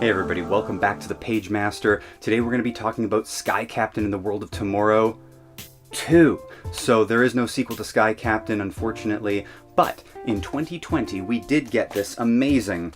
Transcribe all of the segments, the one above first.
Hey everybody, welcome back to the Pagemaster. Today we're going to be talking about Sky Captain in the World of Tomorrow 2. So there is no sequel to Sky Captain, unfortunately, but in 2020 we did get this amazing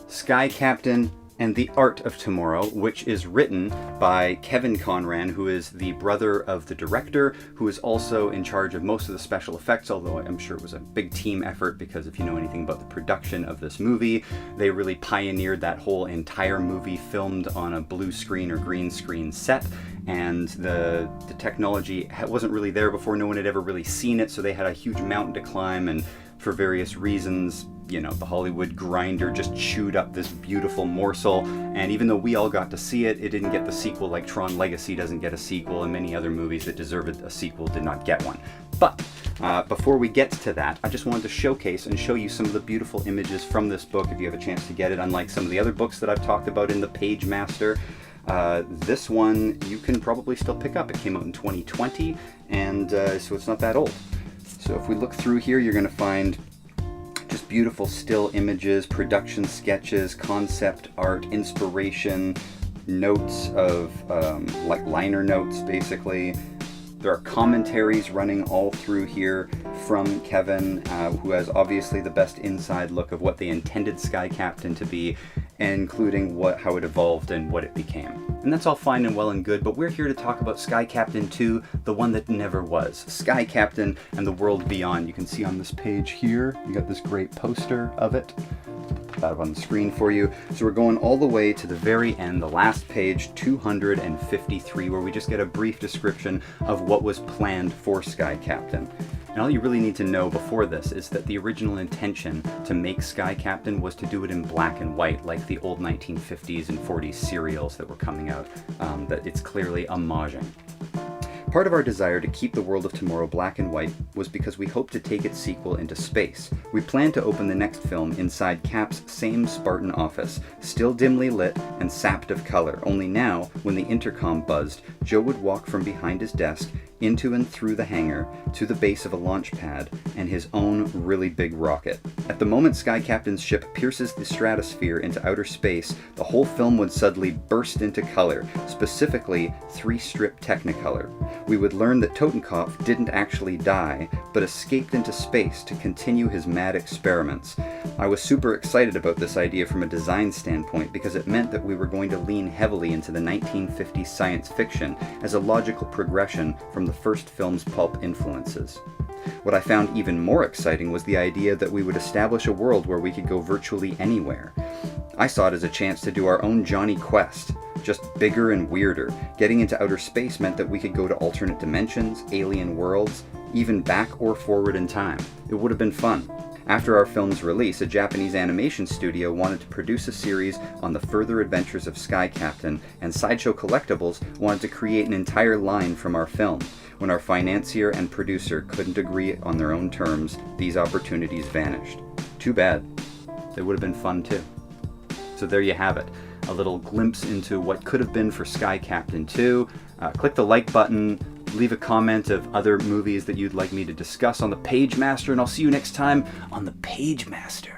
Sky Captain and the Art of Tomorrow, which is written by Kevin Conran, who is the brother of the director, who is also in charge of most of the special effects, although I'm sure it was a big team effort, because if you know anything about the production of this movie, they really pioneered that whole entire movie filmed on a blue screen or green screen set, and the technology wasn't really there before. No one had ever really seen it, so they had a huge mountain to climb, and for various reasons, you know, the Hollywood grinder just chewed up this beautiful morsel, and even though we all got to see it, it didn't get the sequel, like Tron Legacy doesn't get a sequel, and many other movies that deserved a sequel did not get one. But before we get to that, I just wanted to showcase and show you some of the beautiful images from this book if you have a chance to get it, unlike some of the other books that I've talked about in the Pagemaster. This one you can probably still pick up. It came out in 2020, and so it's not that old. So if we look through here, you're going to find just beautiful still images, production sketches, concept art, inspiration, notes of like liner notes basically. There are commentaries running all through here from Kevin, who has obviously the best inside look of what they intended Sky Captain to be, including how it evolved and what it became. And that's all fine and well and good, but we're here to talk about Sky Captain 2, the one that never was. Sky Captain and the World Beyond. You can see on this page here, you got this great poster of it. Put that up on the screen for you. So we're going all the way to the very end, the last page, 253, where we just get a brief description of what was planned for Sky Captain. And all you really need to know before this is that the original intention to make Sky Captain was to do it in black and white, like the old 1950s and 40s serials that were coming out, that it's clearly homaging. Part of our desire to keep the World of Tomorrow black and white was because we hoped to take its sequel into space. We planned to open the next film inside Cap's same Spartan office, still dimly lit and sapped of color, only now, when the intercom buzzed, Joe would walk from behind his desk, into and through the hangar, to the base of a launch pad, and his own really big rocket. At the moment Sky Captain's ship pierces the stratosphere into outer space, the whole film would suddenly burst into color, specifically 3-strip Technicolor. We would learn that Totenkopf didn't actually die, but escaped into space to continue his mad experiments. I was super excited about this idea from a design standpoint because it meant that we were going to lean heavily into the 1950s science fiction as a logical progression from the first film's pulp influences. What I found even more exciting was the idea that we would establish a world where we could go virtually anywhere. I saw it as a chance to do our own Johnny Quest, just bigger and weirder. Getting into outer space meant that we could go to alternate dimensions, alien worlds, even back or forward in time. It would have been fun. After our film's release, a Japanese animation studio wanted to produce a series on the further adventures of Sky Captain, and Sideshow Collectibles wanted to create an entire line from our film. When our financier and producer couldn't agree on their own terms, these opportunities vanished. Too bad. They would have been fun too. So there you have it. A little glimpse into what could have been for Sky Captain 2. Click the like button, leave a comment of other movies that you'd like me to discuss on the Pagemaster, and I'll see you next time on the Pagemaster.